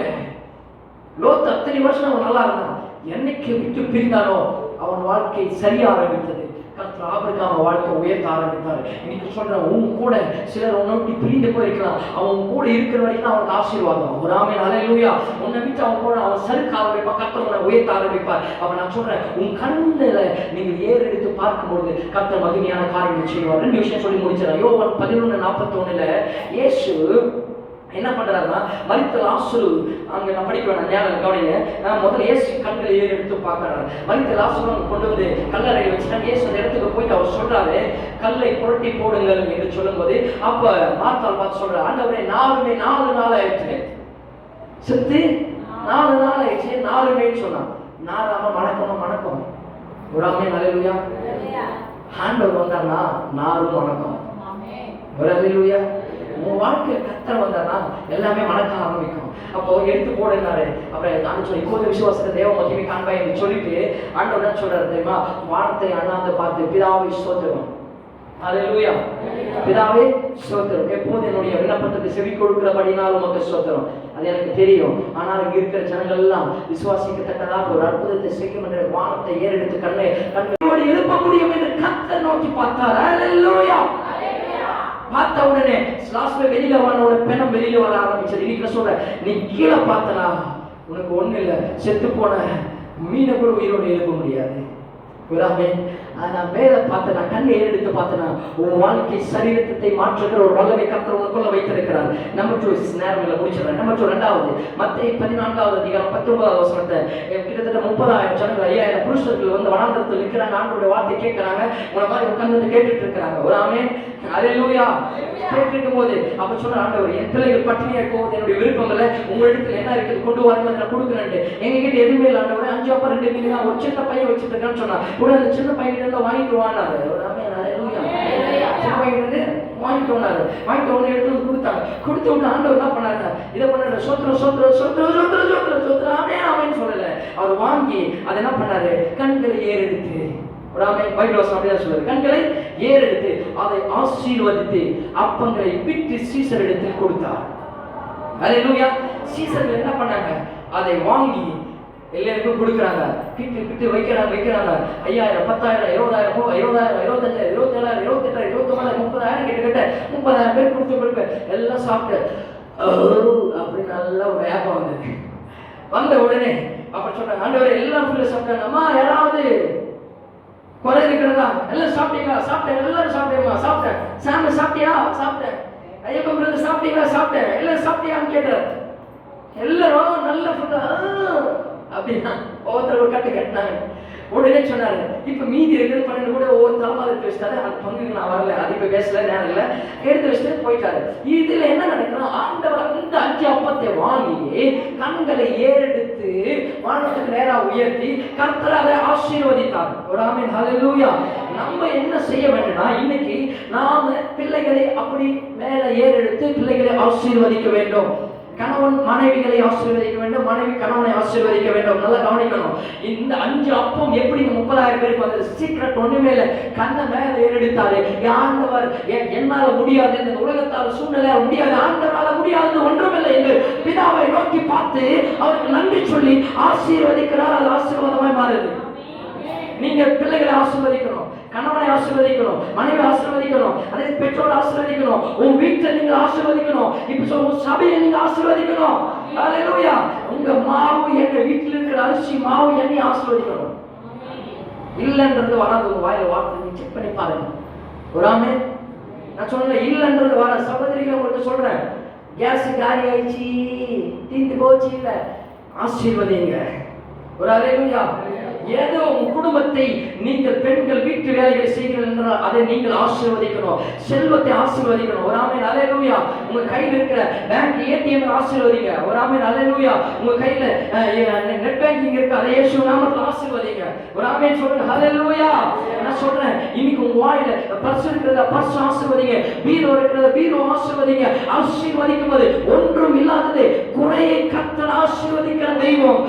லோத்து அத்தனை வருஷம் அவன் நல்லா இருந்தான். என்னைக்கு விட்டு பிரிந்தானோ அவன் வாழ்க்கை சரியா ஆரம்பித்தது. கர்த்தர் ஆபிரகாம் வாழ்க்கை உயர்த்த ஆரம்பித்தார். இன்னைக்கு சொல்றேன், உன் கூட சிலர் உன்னை விட்டு பிரிந்து போயிருக்கலாம், அவன் கூட இருக்கிற வரைக்கும் அவனுக்கு ஆசீர்வாதம். ஒரு ஆமென் ஹalleluya. உன்னை விட்டு அவன் கூட அவன் சறுக்க ஆரம்பிப்பான், கர்த்தர் உன்னை உயர்த்த ஆரம்பிப்பார். அப்ப நான் சொல்றேன், உன் கண்ணுல நீங்கள் ஏறெடுத்து பார்க்கும்போது கர்த்தர் மகிமையான காரியங்கள் செய்வார். 2 விஷயம் சொல்லி முடிச்சிடறேன். யோவான் 11:41 இயேசு என்ன பண்றாருன்னா, மரித்த லாசரு அங்க நான் படிக்க வேணாம், ஞாபகம் கவனிங்க. முதல்ல இயேசு கண்களை எடுத்து பார்க்கறாரு. மரித்த லாசரு கொண்டு வந்து கல்லறையில் வச்சுட்டாங்க. இயேசு அந்த இடத்துக்கு போயிட்டு அவர் சொல்றாரு, கல்லை புரட்டி போடுங்கள் என்று சொல்லும்போது அப்ப மார்த்தாள் பார்த்து சொல்றாரு, ஆண்டவரே 4 நாள் ஆயிடுச்சு, செத்து 4 நாள் ஆயிடுச்சு, 4 சொன்னான். நாராம மணக்கம். ஒரு ஆமென் ஹalleluya. ஆண்டவர் வந்தானா 4 வணக்கம். ஒரு அல்லேலூயா. உன் வாழ்க்கையில் கர்த்தர் வந்தானா எல்லாமே மணக்க ஆரம்பிக்கும். அப்போ எடுத்து போடுனாரு. அப்புறம் நான் சொல்லி இப்போது விசுவாசத்தை தேவ மகிமை காண்பாய் என்று சொல்லிட்டு ஆண்டவர் என்ன சொல்றாரு தெரியுமா? வானத்தை அண்ணாந்து பார்த்து பிதாவை ஸ்தோத்திரம். அல்லேலூயா. பிதாவே ஸ்தோத்திரம். எப்போது என்னுடைய விண்ணப்பத்துக்கு செவி கொடுக்கிறபடினாலும் உமக்கு ஸ்தோத்திரம். அது எனக்கு தெரியும். ஆனால் இங்க இருக்கிற ஜனங்கள் எல்லாம் விசுவாசிக்கத்தக்கதாக ஒரு அற்புதத்தை செய்யும் என்ற வானத்தை ஏறெடுத்து கண்ணோடு எழுப்ப முடியும் என்று கர்த்தர் நோக்கி பார்த்தார். அல்லேலூயா. பார்த்த உடனே லாஸ்ட்ல வெளியில வர பெணம் வெளியில வர ஆரம்பிச்சது. இன்னைக்கு சொல்றேன், நீ கீழே பார்த்தனா உனக்கு ஒண்ணு இல்லை, செத்து போன மீனை கூட உயிரோடு எழுப்ப முடியாது. நான் மேல பார்த்தேன், கண்ணை ஏறெடுத்து பார்த்தேன்னா உன் வாழ்க்கை சரீரத்தை மாற்றுகிற ஒரு வல்லமை கர்த்தர் உனக்குள்ள வைத்திருக்கிறார். நம்பர் நேரம் இல்லை, முடிச்சிடறேன். நம்பர் 2 மத்தேயு 14 அதிகாரம் 19 வசனத்தை கிட்டத்தட்ட 30,000 ஜனங்கள் 5,000 புருஷர்கள் வந்து வனாந்தரத்தில் நிற்கிறாங்க. ஆண்டவருடைய வார்த்தை கேட்கிறாங்க. உன மாதிரி உட்கார்ந்து கேட்டுட்டு இருக்கிறாங்க. ஒரு ஆமென். அல்லேலூயா. கேட்டுருக்கும் போது அப்ப சொன்ன ஆண்டவர், என் பிள்ளைகள் பட்டினியா போவது என்னுடைய விருப்பம் இல்லை, உங்களிடத்துல என்ன இருக்குது கொண்டு வரணும் நான் கொடுக்குறேன். எங்க கிட்ட எதுவுமே இல்லை ஆண்டவர், 5 அப்பா 2 மீன் தான், ஒரு சின்ன பையன் வச்சுட்டு இருக்கான்னு சொன்னா உடனே அந்த சின்ன பையன் வாங்கிட்டு வானாரு. ஒரு ஆமென். அல்லேலூயா. சின்ன பையன் வந்து வாங்கிட்டு வந்தாரு. வாங்கிட்டு வந்து எடுத்து வந்து கொடுத்தாங்க. கொடுத்து விட்டு ஆண்டவர் என்ன பண்ணாரு? இதை பண்ணாரு, சோத்திரம் சோத்திரம் சோத்திரம் சோத்திரம் சோத்திரம் சோத்திரம் ஆமென் ஆமென் சொல்லல. அவர் வாங்கி அதை என்ன பண்ணாரு? கண்களை ஏறெடுத்து, ஒரு ஆமென். பைபிள் வசனம் அப்படிதான் சொல்லுது. கண்களை ஏறெடுத்து அதை ஆசீர்வதித்து அப்பங்களை பிட்டு சீசரிடத்தில் கொடுத்தார். அல்லேலூயா. சீசர்கள் என்ன பண்ணாங்க? அதை வாங்கி எல்லாருக்கும் கொடுக்குறாங்க. கிட்டு வைக்கிறாங்க. 5,000 10,000 20,000 20,000 25,000 27,000 28,000 29,000 30,000 கிட்டத்தட்ட 30,000 பேர் கொடுத்து எல்லாம் சாப்பிட்டு அப்படி நல்லா ஒரு ஏப்பம் வந்தது. வந்த உடனே அப்ப சொன்னாங்க, ஆண்டவரே எல்லாம் ஃபுல்லா சாப்பிட்டாங்க. அம்மா யாராவது குறை இருக்கிறதா? எல்லாம் சாப்பிட்டீங்களா? சாப்பிட்டேன். எல்லாரும் சாப்பிட்டேம்மா. சாப்பிட்டேன். சாமி சாப்பிட்டியா? சாப்பிட்டேன். ஐயப்பன் பிரதர் சாப்பிட்டீங்களா? சாப்பிட்டேன். எல்லாம் சாப்பிட்டியான்னு கேட்டார். எல்லாரும் நல்ல ஃபுல்லா அப்படின்னா ஒவ்வொருத்தர் ஒரு கட்டு கட்டினாங்க. உடனே சொன்னாரு, இப்ப மீதி இருக்கிறது 12 கூட ஒவ்வொரு தலைமாதத்தை வச்சுட்டாரு. அந்த பங்குக்கு நான் வரல, அது இப்ப பேசல, நேரம் இல்லை, எடுத்து வச்சுட்டு போயிட்டாரு. இதுல என்ன நடக்குன்னா, ஆண்டவர் இந்த 5 அப்பத்தை வாங்கி கண்களை ஏறெடுத்து வானத்துக்கு நேரா உயர்த்தி கர்த்தர் அதை ஆசீர்வதித்தார். ஒரு ஆமென். ஹல்லேலூயா. நம்ம என்ன செய்ய வேண்டும்னா, இன்னைக்கு நாம பிள்ளைகளை அப்படி மேல ஏறெடுத்து பிள்ளைகளை ஆசீர்வதிக்க வேண்டும். கணவன் மனைவிகளை ஆசீர்வதிக்க வேண்டும், மனைவி கணவனை ஆசீர்வதிக்க வேண்டும். நல்லா கவனிக்கணும். இந்த 5 அப்பம் எப்படி 30,000 பேருக்கு வந்தது? சீக்கிரம் ஒண்ணுமே இல்லை. கண்ணை மேல ஏறெடுத்தாரு. ஆண்டவர் என்னால முடியாது, இந்த உலகத்தால் சூழ்நிலையால் முடியாது, ஆண்டவரால முடியாது ஒன்றுமில்லை என்று பிதாவை நோக்கி பார்த்து அவருக்கு நன்றி சொல்லி ஆசீர்வதிக்கிறார். அது ஆசீர்வாதமாய் மாறுது. நீங்க பிள்ளைகளை ஆசீர்வதிக்கணும், கணவனை ஆசீர்வதிக்கணும், மனைவி ஆசீர்வதிக்கணும், அதே பெற்றோர் ஆசீர்வதிக்கணும், உங்க வீட்டை நீங்க ஆசீர்வதிக்கணும், இப்ப சொல்ல சபையை நீங்க ஆசீர்வதிக்கணும். அல்லேலூயா. உங்க மாவு எண்ணெய், வீட்டில் இருக்கிற அரிசி மாவு எண்ணெய் ஆசீர்வதிக்கணும். இல்லைன்றது வராது. உங்க வாயில வார்த்தை நீங்க செக் பண்ணி பாருங்க. ஒரு ஆமென். நான் சொன்ன இல்லைன்றது வர சகோதரிகளை உங்களுக்கு சொல்றேன். கேஸ் காலி ஆயிடுச்சு, தீர்ந்து போச்சு, இல்ல ஆசீர்வதிங்க. ஒரு அல்லேலூயா. ஏதோ உங்க குடும்பத்தை நீங்கள் பெண்கள் வீட்டு வேலைகளை செய்கிறீர்கள் என்றால் அதை நீங்கள் ஆசீர்வதிக்கணும். செல்வத்தை ஆசீர்வதிக்கணும். ஒரு ஆமென். அல்லேலூயா. உங்க கையில் இருக்கிற பேங்க் ஏடிஎம் ஆசீர்வதிங்க. ஒரு ஆமென். அல்லேலூயா. உங்க கையில நெட் பேங்கிங் இருக்கு, அதை இயேசு நாமத்தில் ஆசீர்வதிங்க. ஒரு ஆமென் சொல்லுங்க. அல்லேலூயா. நான் சொல்றேன், இன்னைக்கு உங்க வாயில பர்ஸ் இருக்கிறத பர்ஸ் ஆசீர்வதிங்க, பீரோ இருக்கிறத பீரோ ஆசீர்வதிங்க. ஆசீர்வதிக்கும் போது ஒன்றும் இல்லாதது குறையை கர்த்தர் ஆசீர்வதிக்கிற தெய்வம்,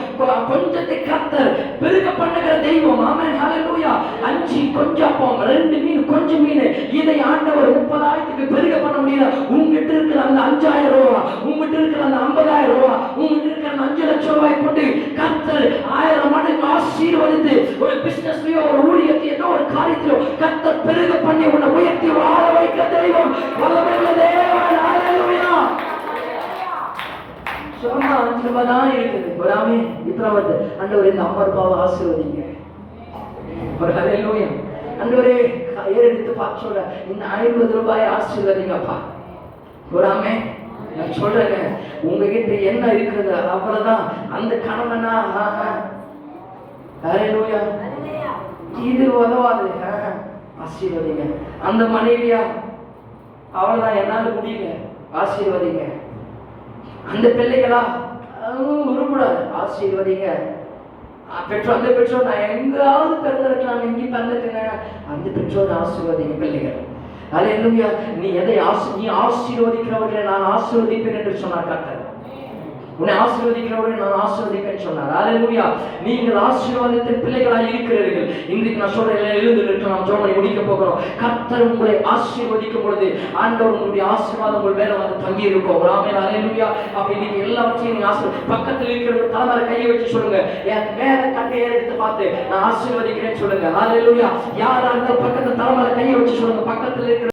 கொஞ்சத்தை கர்த்தர் பெருக பண்ணுகிற தெய்வம். ஆமென். ஹல்லேலூயா. 5 கொஞ்சம் அப்பம் 2 மீன் கொஞ்சம் மீன், இதை ஆண்டவர் 30,000க்கு பெருக பண்ண முடியல. உங்ககிட்ட இருக்கிற அந்த 5,000 ரூபாய், உங்ககிட்ட இருக்கிற அந்த 50,000 ரூபாய், உங்ககிட்ட இருக்கிற அந்த 5 லட்சம் ரூபாய் கொண்டு கர்த்தர் 1000 மடங்கு ஆசீர்வதித்து ஒரு பிசினஸ்லயோ ஒரு ஊழியத்தையோ ஒரு காரியத்திலோ கர்த்தர் பெருக பண்ணி உன்னை உயர்த்தி வாழ வைக்க தெய்வம் வல்லமையுள்ள தேவன். ஹல்லேலூயா. சும்மா 5 ரூபாய் தான் இருக்குது. ஒரு ஆமென். இப்ப வந்து ஆண்டவரே இந்த 50 ரூபாயை ஆசீர்வதிங்க. ஒரு ஹல்லேலூயா. ஆண்டவரே ஏறெடுத்து பார்த்து சொல்ற, இந்த 50 ரூபாயை ஆசீர்வதிங்கப்பா. ஒரு ஆமென். நான் சொல்றேங்க, உங்ககிட்ட என்ன இருக்கிறது அவ்வளவுதான். அந்த கணவனா ஹல்லேலூயா, இது உதவாது, ஆசீர்வதிங்க. அந்த மனைவியா, அவ்வளவுதான், என்னால முடியல, ஆசீர்வதிங்க. அந்த பிள்ளைகளா, உருப்படாது, ஆசீர்வதிங்க. பெற்றோர், அந்த பெற்றோர் நான் எங்காவது பிறந்திருக்கலாம், எங்கேயும் பிறந்துட்டேன், அந்த பெற்றோர் ஆசீர்வதிங்க. பிள்ளைகள் அல்லேலூயா. நீ நீ ஆசீர்வதிக்கிறவர்களை நான் ஆசீர்வதிப்பேன் என்று சொன்னார் கர்த்தர். உன்னை ஆசீர்வதிக்கிறவர்களை நான் ஆசீர்வதிப்பேன் சொன்னார். அல்லேலூயா. நீங்கள் ஆசீர்வாதத்தின் பிள்ளைகளாய் இருக்கிறீர்கள். இன்றைக்கு நான் சொல்றேன், எழுந்து நின்று நாம் ஜெபம் பண்ணி முடிக்க போகிறோம். கர்த்தர் உங்களை ஆசீர்வதிக்கும் பொழுது ஆண்டவர் உங்களுடைய ஆசீர்வாதம் உங்கள் மேல வந்து தங்கி இருக்கும். ஆமென். அல்லேலூயா. அப்ப இன்னைக்கு எல்லாவற்றையும் நீங்க பக்கத்தில் இருக்கிற தலைமையில கையை வச்சு சொல்லுங்க, என் மேல கண்ணையை எடுத்து பார்த்து நான் ஆசீர்வதிக்கிறேன்னு சொல்லுங்க. அல்லேலூயா. யாரா இருந்தாலும் பக்கத்துல தலைமையில கையை வச்சு சொல்லுங்க, பக்கத்தில் இருக்கிற